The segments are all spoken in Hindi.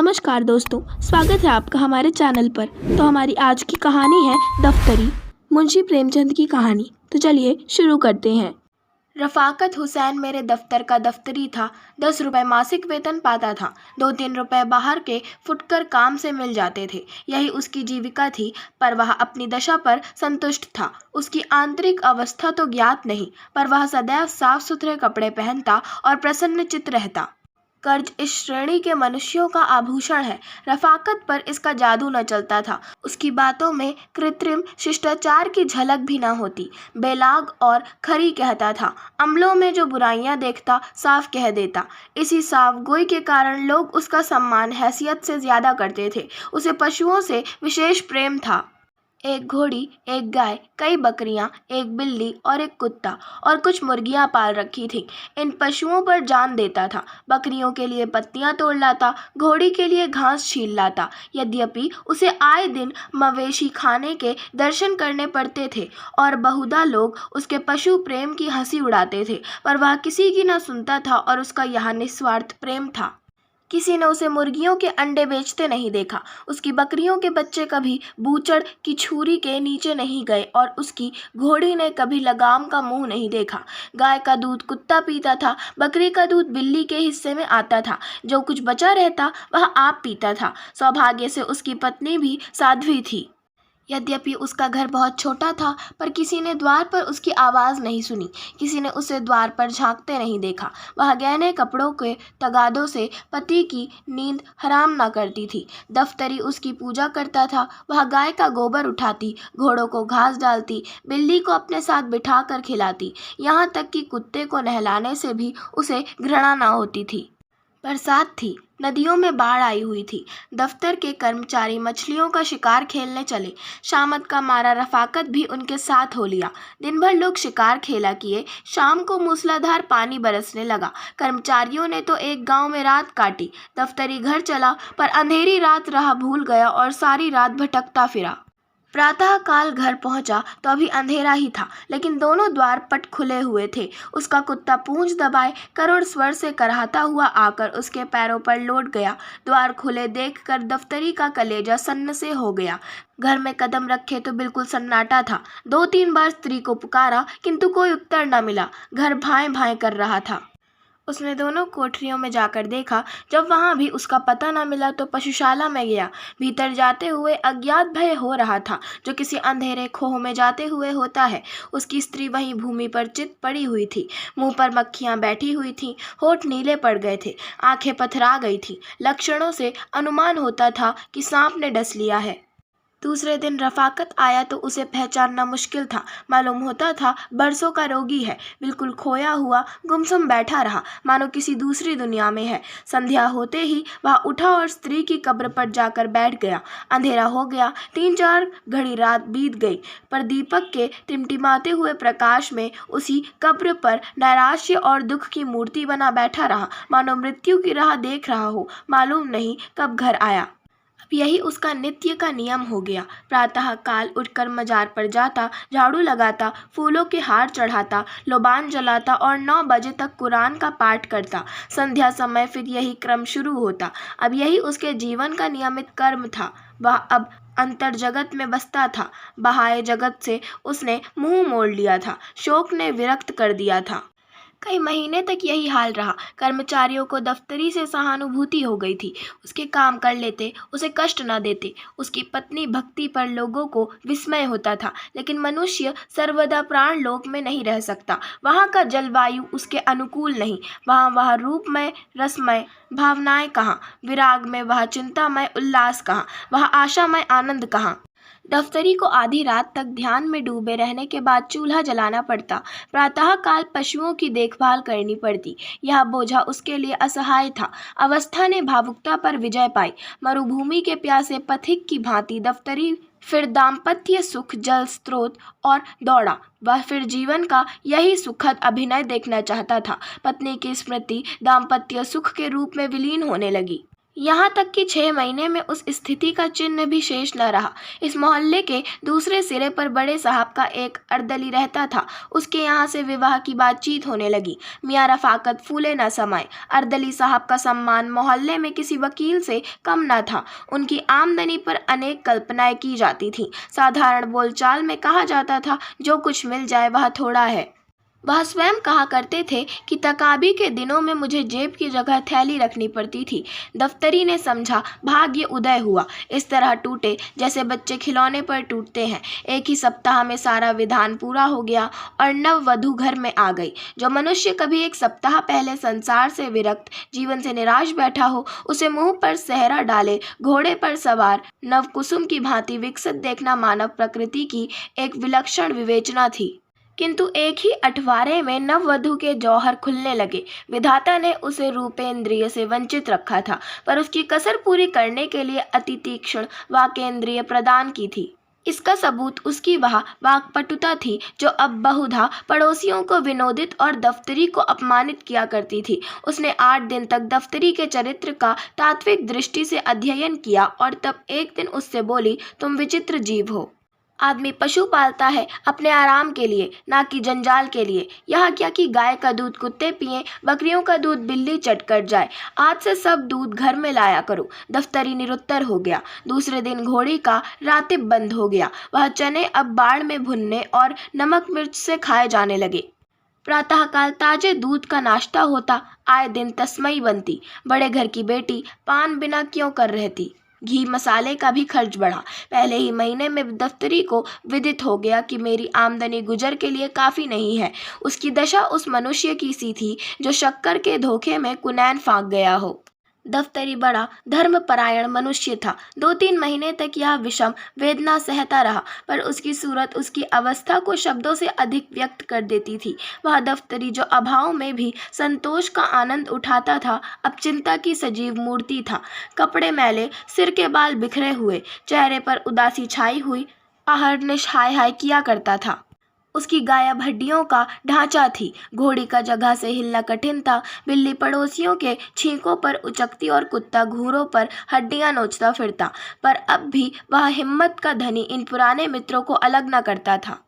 नमस्कार दोस्तों, स्वागत है आपका हमारे चैनल पर। तो हमारी आज की कहानी है दफ्तरी, मुंशी प्रेमचंद की कहानी। तो चलिए शुरू करते हैं। रफ़ाकत हुसैन मेरे दफ्तर का दफ्तरी था। 10 रुपये मासिक वेतन पाता था। 2-3 रुपये बाहर के फुटकर काम से मिल जाते थे। यही उसकी जीविका थी, पर वह अपनी दशा पर संतुष्ट था। उसकी आंतरिक अवस्था तो ज्ञात नहीं, पर वह सदैव साफ सुथरे कपड़े पहनता और प्रसन्नचित्त रहता। कर्ज इस श्रेणी के मनुष्यों का आभूषण है। रफ़ाकत पर इसका जादू न चलता था। उसकी बातों में कृत्रिम शिष्टाचार की झलक भी न होती। बेलाग और खरी कहता था। अमलों में जो बुराइयां देखता साफ कह देता। इसी साफ गोई के कारण लोग उसका सम्मान हैसियत से ज्यादा करते थे। उसे पशुओं से विशेष प्रेम था। एक घोड़ी, एक गाय, कई बकरियां, एक बिल्ली और एक कुत्ता और कुछ मुर्गियां पाल रखी थीं। इन पशुओं पर जान देता था। बकरियों के लिए पत्तियां तोड़ लाता, घोड़ी के लिए घास छील लाता। यद्यपि उसे आए दिन मवेशी खाने के दर्शन करने पड़ते थे और बहुधा लोग उसके पशु प्रेम की हंसी उड़ाते थे, पर वह किसी की न सुनता था और उसका यह निस्वार्थ प्रेम था। किसी ने उसे मुर्गियों के अंडे बेचते नहीं देखा। उसकी बकरियों के बच्चे कभी बूचड़ की छुरी के नीचे नहीं गए और उसकी घोड़ी ने कभी लगाम का मुंह नहीं देखा। गाय का दूध कुत्ता पीता था, बकरी का दूध बिल्ली के हिस्से में आता था। जो कुछ बचा रहता वह आप पीता था। सौभाग्य से उसकी पत्नी भी साध्वी थी। यद्यपि उसका घर बहुत छोटा था, पर किसी ने द्वार पर उसकी आवाज़ नहीं सुनी। किसी ने उसे द्वार पर झांकते नहीं देखा। वह गहने कपड़ों के तगादों से पति की नींद हराम न करती थी। दफ्तरी उसकी पूजा करता था। वह गाय का गोबर उठाती, घोड़ों को घास डालती, बिल्ली को अपने साथ बिठा कर खिलाती, यहाँ तक कि कुत्ते को नहलाने से भी उसे घृणा न होती थी। बरसात थी, नदियों में बाढ़ आई हुई थी। दफ्तर के कर्मचारी मछलियों का शिकार खेलने चले। शामत का मारा रफ़ाकत भी उनके साथ हो लिया। दिन भर लोग शिकार खेला किए। शाम को मूसलाधार पानी बरसने लगा। कर्मचारियों ने तो एक गांव में रात काटी। दफ्तरी घर चला, पर अंधेरी रात राह भूल गया और सारी रात भटकता फिरा। प्रातः काल घर पहुंचा तो अभी अंधेरा ही था, लेकिन दोनों द्वार पट खुले हुए थे। उसका कुत्ता पूंछ दबाए करुण स्वर से कराहता हुआ आकर उसके पैरों पर लौट गया। द्वार खुले देखकर दफ्तरी का कलेजा सन्न से हो गया। घर में कदम रखे तो बिल्कुल सन्नाटा था। 2-3 बार स्त्री को पुकारा, किंतु कोई उत्तर न मिला। घर भाएं भाएं कर रहा था। उसने दोनों कोठरियों में जाकर देखा। जब वहां भी उसका पता न मिला तो पशुशाला में गया। भीतर जाते हुए अज्ञात भय हो रहा था, जो किसी अंधेरे खोह में जाते हुए होता है। उसकी स्त्री वहीं भूमि पर चित पड़ी हुई थी। मुंह पर मक्खियां बैठी हुई थीं, होठ नीले पड़ गए थे, आंखें पथरा गई थीं। लक्षणों से अनुमान होता था कि सांप ने डस लिया है। दूसरे दिन रफ़ाकत आया तो उसे पहचानना मुश्किल था। मालूम होता था बरसों का रोगी है। बिल्कुल खोया हुआ गुमसुम बैठा रहा, मानो किसी दूसरी दुनिया में है। संध्या होते ही वह उठा और स्त्री की कब्र पर जाकर बैठ गया। अंधेरा हो गया। 3-4 घड़ी रात बीत गई, पर दीपक के टिमटिमाते हुए प्रकाश में उसी कब्र पर नैराश्य और दुख की मूर्ति बना बैठा रहा, मानो मृत्यु की राह देख रहा हो। मालूम नहीं कब घर आया। यही उसका नित्य का नियम हो गया। प्रातः काल उठकर मजार पर जाता, झाड़ू लगाता, फूलों के हार चढ़ाता, लोबान जलाता और 9 बजे तक कुरान का पाठ करता। संध्या समय फिर यही क्रम शुरू होता। अब यही उसके जीवन का नियमित कर्म था। वह अब अंतर जगत में बसता था। बाह्य जगत से उसने मुंह मोड़ लिया था। शोक ने विरक्त कर दिया था। कई महीने तक यही हाल रहा। कर्मचारियों को दफ्तरी से सहानुभूति हो गई थी। उसके काम कर लेते, उसे कष्ट न देते। उसकी पत्नी भक्ति पर लोगों को विस्मय होता था। लेकिन मनुष्य सर्वदा प्राण लोक में नहीं रह सकता। वहाँ का जलवायु उसके अनुकूल नहीं। वहाँ रूपमय रसमय भावनाएं कहाँ, विराग में वह चिंतामय उल्लास कहाँ, वह आशामय आनंद कहाँ। दफ्तरी को आधी रात तक ध्यान में डूबे रहने के बाद चूल्हा जलाना पड़ता। प्रातः काल पशुओं की देखभाल करनी पड़ती। यह बोझा उसके लिए असहाय था। अवस्था ने भावुकता पर विजय पाई। मरुभूमि के प्यासे पथिक की भांति दफ्तरी फिर दाम्पत्य सुख जल स्रोत और दौड़ा। वह फिर जीवन का यही सुखद अभिनय देखना चाहता था। पत्नी की स्मृति दाम्पत्य सुख के रूप में विलीन होने लगी। यहाँ तक कि 6 महीने में उस स्थिति का चिन्ह भी शेष न रहा। इस मोहल्ले के दूसरे सिरे पर बड़े साहब का एक अर्दली रहता था। उसके यहाँ से विवाह की बातचीत होने लगी। मियाँ रफ़ाकत फूले न समाये। अर्दली साहब का सम्मान मोहल्ले में किसी वकील से कम न था। उनकी आमदनी पर अनेक कल्पनाएं की जाती थीं। साधारण बोलचाल में कहा जाता था, जो कुछ मिल जाए वह थोड़ा है। वह स्वयं कहा करते थे कि तकाबी के दिनों में मुझे जेब की जगह थैली रखनी पड़ती थी। दफ्तरी ने समझा, भाग्य उदय हुआ। इस तरह टूटे जैसे बच्चे खिलौने पर टूटते हैं। एक ही सप्ताह में सारा विधान पूरा हो गया और नव वधू घर में आ गई। जो मनुष्य कभी एक सप्ताह पहले संसार से विरक्त, जीवन से निराश बैठा हो, उसे मुंह पर सेहरा डाले घोड़े पर सवार नवकुसुम की भांति विकसित देखना मानव प्रकृति की एक विलक्षण विवेचना थी। किंतु एक ही अठवारे में नववधू के जौहर खुलने लगे। विधाता ने उसे रूपेंद्रिय से वंचित रखा था, पर उसकी कसर पूरी करने के लिए अति तीक्ष्ण वाकेंद्रिय प्रदान की थी। इसका सबूत उसकी वह वाक्पटुता थी, जो अब बहुधा पड़ोसियों को विनोदित और दफ्तरी को अपमानित किया करती थी। उसने 8 दिन तक दफ्तरी के चरित्र का तात्विक दृष्टि से अध्ययन किया और तब एक दिन उससे बोली, तुम विचित्र जीव हो। आदमी पशु पालता है अपने आराम के लिए, ना कि जंजाल के लिए। यह क्या कि गाय का दूध कुत्ते पिएं, बकरियों का दूध बिल्ली चट कर जाए। आज से सब दूध घर में लाया करो। दफ्तरी निरुत्तर हो गया। दूसरे दिन घोड़ी का रातिब बंद हो गया। वह चने अब बाड़ में भुनने और नमक मिर्च से खाए जाने लगे। प्रातःकाल ताजे दूध का नाश्ता होता। आए दिन तस्मई बनती। बड़े घर की बेटी पान बिना क्यों कर रहती। घी मसाले का भी खर्च बढ़ा। पहले ही महीने में दफ्तरी को विदित हो गया कि मेरी आमदनी गुजर के लिए काफ़ी नहीं है। उसकी दशा उस मनुष्य की सी थी जो शक्कर के धोखे में कुनैन फाँक गया हो। दफ्तरी बड़ा धर्मपरायण मनुष्य था। 2-3 महीने तक यह विषम वेदना सहता रहा, पर उसकी सूरत उसकी अवस्था को शब्दों से अधिक व्यक्त कर देती थी। वह दफ्तरी जो अभाव में भी संतोष का आनंद उठाता था, अब चिंता की सजीव मूर्ति था। कपड़े मैले, सिर के बाल बिखरे हुए, चेहरे पर उदासी छाई हुई, अहर्निश हाय हाय किया करता था। उसकी गायब हड्डियों का ढांचा थी। घोड़ी का जगह से हिलना कठिन था। बिल्ली पड़ोसियों के छींकों पर उचकती और कुत्ता घूरों पर हड्डियां नोचता फिरता, पर अब भी वह हिम्मत का धनी इन पुराने मित्रों को अलग न करता था।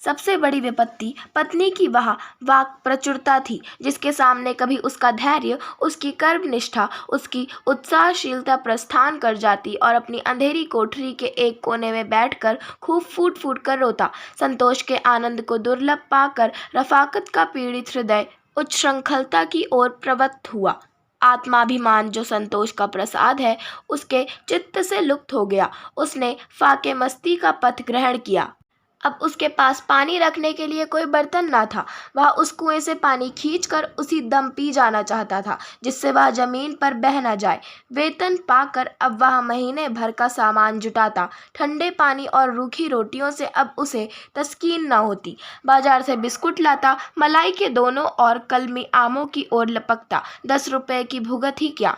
सबसे बड़ी विपत्ति पत्नी की वह वाक प्रचुरता थी, जिसके सामने कभी उसका धैर्य, उसकी कर्मनिष्ठा, उसकी उत्साहशीलता प्रस्थान कर जाती और अपनी अंधेरी कोठरी के एक कोने में बैठकर खूब फूट फूट कर रोता। संतोष के आनंद को दुर्लभ पाकर रफाकत का पीड़ित हृदय उच्छृंखलता की ओर प्रवृत्त हुआ। आत्माभिमान जो संतोष का प्रसाद है, उसके चित्त से लुप्त हो गया। उसने फाके मस्ती का पथ ग्रहण किया। अब उसके पास पानी रखने के लिए कोई बर्तन ना था। वह उस कुएं से पानी खींचकर उसी दम पी जाना चाहता था, जिससे वह जमीन पर बह न जाए। वेतन पाकर अब वह महीने भर का सामान जुटाता। ठंडे पानी और रूखी रोटियों से अब उसे तस्कीन न होती। बाजार से बिस्कुट लाता, मलाई के दोनों और कलमी आमों की ओर लपकता। 10 रुपए की भुगत ही क्या,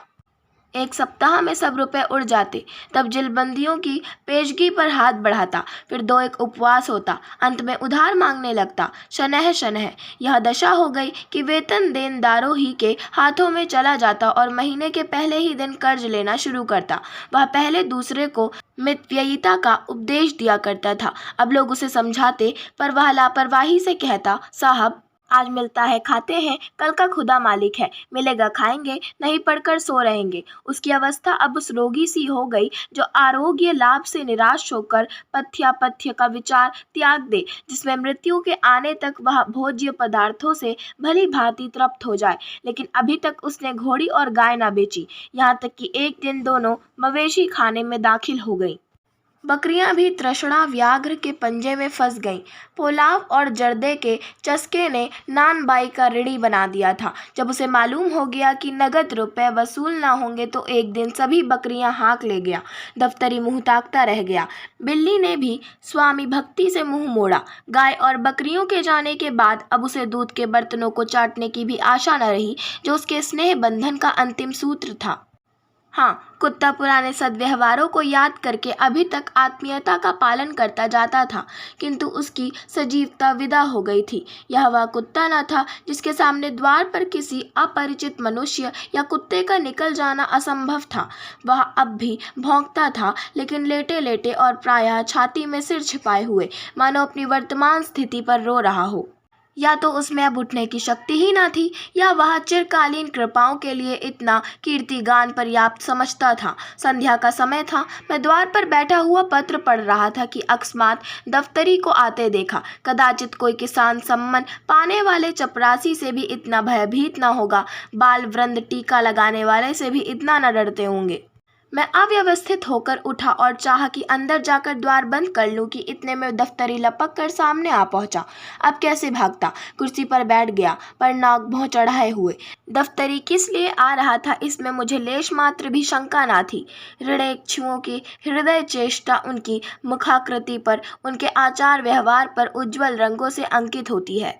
1 सप्ताह में सब रुपए उड़ जाते। तब जिलबंदियों की पेशगी पर हाथ बढ़ाता, फिर 2-1 उपवास होता, अंत में उधार मांगने लगता। शनह शनह यह दशा हो गई कि वेतन देनदारों ही के हाथों में चला जाता और महीने के पहले ही दिन कर्ज लेना शुरू करता। वह पहले दूसरे को मितव्ययिता का उपदेश दिया करता था। अब लोग उसे समझाते, पर वह लापरवाही से कहता, साहब आज मिलता है खाते हैं, कल का खुदा मालिक है, मिलेगा खाएंगे, नहीं पढ़कर सो रहेंगे। उसकी अवस्था अब उस रोगी सी हो गई जो आरोग्य लाभ से निराश होकर पथ्यापथ्य का विचार त्याग दे, जिसमें मृत्यु के आने तक वह भोज्य पदार्थों से भली भांति तृप्त हो जाए। लेकिन अभी तक उसने घोड़ी और गाय ना बेची, यहाँ तक कि एक दिन दोनों मवेशी खाने में दाखिल हो गई। बकरियां भी तृष्णा व्याघ्र के पंजे में फंस गईं। पोलाव और जर्दे के चस्के ने नानबाई का ऋणी बना दिया था। जब उसे मालूम हो गया कि नगद रुपए वसूल ना होंगे, तो एक दिन सभी बकरियां हाँक ले गया। दफ्तरी मुँह ताकता रह गया। बिल्ली ने भी स्वामी भक्ति से मुँह मोड़ा। गाय और बकरियों के जाने के बाद अब उसे दूध के बर्तनों को चाटने की भी आशा न रही, जो उसके स्नेह बंधन का अंतिम सूत्र था। हाँ, कुत्ता पुराने सद्व्यवहारों को याद करके अभी तक आत्मीयता का पालन करता जाता था, किंतु उसकी सजीवता विदा हो गई थी। यह वह कुत्ता न था जिसके सामने द्वार पर किसी अपरिचित मनुष्य या कुत्ते का निकल जाना असंभव था। वह अब भी भौंकता था, लेकिन लेटे लेटे और प्रायः छाती में सिर छिपाए हुए, मानो अपनी वर्तमान स्थिति पर रो रहा हो। या तो उसमें अब उठने की शक्ति ही न थी, या वह चिरकालीन कृपाओं के लिए इतना कीर्तिगान पर्याप्त समझता था। संध्या का समय था। मैं द्वार पर बैठा हुआ पत्र पढ़ रहा था कि अकस्मात दफ्तरी को आते देखा। कदाचित कोई किसान सम्मन पाने वाले चपरासी से भी इतना भयभीत न होगा, बाल वृंद टीका लगाने वाले से भी इतना न डरते होंगे। मैं अव्यवस्थित होकर उठा और चाहा कि अंदर जाकर द्वार बंद कर लूं कि इतने में दफ्तरी लपक कर सामने आ पहुंचा। अब कैसे भागता। कुर्सी पर बैठ गया, पर नाक भौं चढ़ाए हुए। दफ्तरी किस लिए आ रहा था, इसमें मुझे लेश मात्र भी शंका ना थी। हृदयेच्छुओं की हृदय चेष्टा उनकी मुखाकृति पर, उनके आचार व्यवहार पर उज्ज्वल रंगों से अंकित होती है।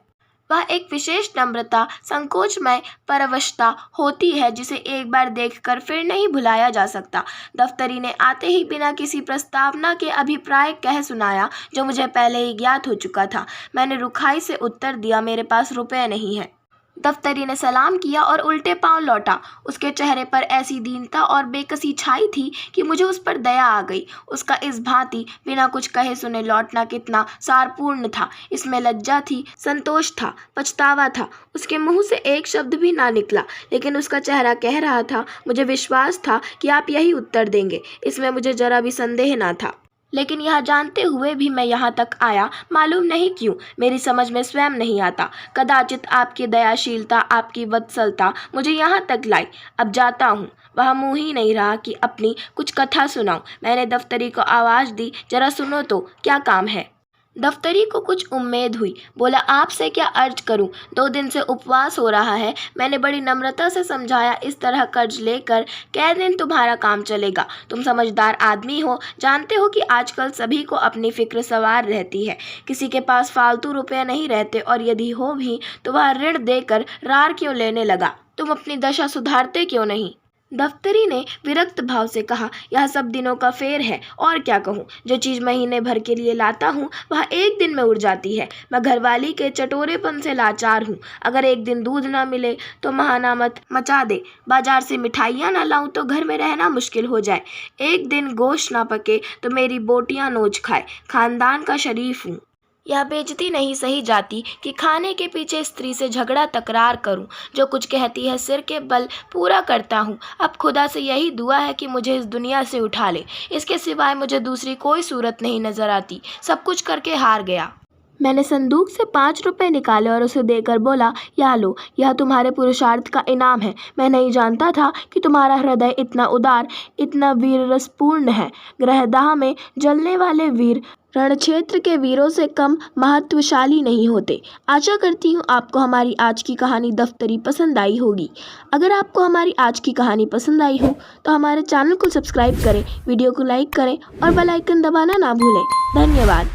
वह एक विशेष नम्रता, संकोचमय परवशता होती है जिसे एक बार देखकर फिर नहीं भुलाया जा सकता। दफ्तरी ने आते ही बिना किसी प्रस्तावना के अभिप्राय कह सुनाया, जो मुझे पहले ही ज्ञात हो चुका था। मैंने रुखाई से उत्तर दिया, मेरे पास रुपए नहीं है। दफ्तरी ने सलाम किया और उल्टे पांव लौटा। उसके चेहरे पर ऐसी दीनता और बेकसी छाई थी कि मुझे उस पर दया आ गई। उसका इस भांति बिना कुछ कहे सुने लौटना कितना सारपूर्ण था। इसमें लज्जा थी, संतोष था, पछतावा था। उसके मुंह से एक शब्द भी ना निकला, लेकिन उसका चेहरा कह रहा था। मुझे विश्वास था कि आप यही उत्तर देंगे, इसमें मुझे जरा भी संदेह ना था। लेकिन यह जानते हुए भी मैं यहाँ तक आया, मालूम नहीं क्यों, मेरी समझ में स्वयं नहीं आता। कदाचित आपकी दयाशीलता, आपकी वत्सलता मुझे यहाँ तक लाई। अब जाता हूँ। वह मुँह ही नहीं रहा कि अपनी कुछ कथा सुनाऊं। मैंने दफ्तरी को आवाज़ दी, जरा सुनो तो, क्या काम है। दफ्तरी को कुछ उम्मीद हुई। बोला, आपसे क्या अर्ज करूं, 2 दिन से उपवास हो रहा है। मैंने बड़ी नम्रता से समझाया, इस तरह कर्ज लेकर कै दिन तुम्हारा काम चलेगा। तुम समझदार आदमी हो, जानते हो कि आजकल सभी को अपनी फिक्र सवार रहती है। किसी के पास फालतू रुपये नहीं रहते, और यदि हो भी तो वह ऋण देकर रार क्यों लेने लगा। तुम अपनी दशा सुधारते क्यों नहीं। दफ्तरी ने विरक्त भाव से कहा, यह सब दिनों का फेर है, और क्या कहूँ। जो चीज़ महीने भर के लिए लाता हूँ वह एक दिन में उड़ जाती है। मैं घरवाली के चटोरेपन से लाचार हूँ। अगर एक दिन दूध ना मिले तो महानामत मचा दे। बाजार से मिठाइयाँ ना लाऊं तो घर में रहना मुश्किल हो जाए। एक दिन गोश्त ना पके तो मेरी बोटियाँ नोच खाए। खानदान का शरीफ हूँ। यह बेइज्जती नहीं सही जाती कि खाने के पीछे स्त्री से झगड़ा तकरार करूं। जो कुछ कहती है सिर के बल पूरा करता हूं। अब खुदा से यही दुआ है कि मुझे इस दुनिया से उठा ले। इसके सिवाय मुझे दूसरी कोई सूरत नहीं नजर आती। सब कुछ करके हार गया। मैंने संदूक से 5 रुपए निकाले और उसे देकर बोला, यह लो, यह तुम्हारे पुरुषार्थ का इनाम है। मैं नहीं जानता था कि तुम्हारा हृदय इतना उदार, इतना वीर रसपूर्ण है। ग्रहदाह में जलने वाले वीर रणक्षेत्र के वीरों से कम महत्वशाली नहीं होते। आशा करती हूँ आपको हमारी आज की कहानी दफ्तरी पसंद आई होगी। अगर आपको हमारी आज की कहानी पसंद आई हो तो हमारे चैनल को सब्सक्राइब करें, वीडियो को लाइक करें और बेल आइकन दबाना ना भूलें। धन्यवाद।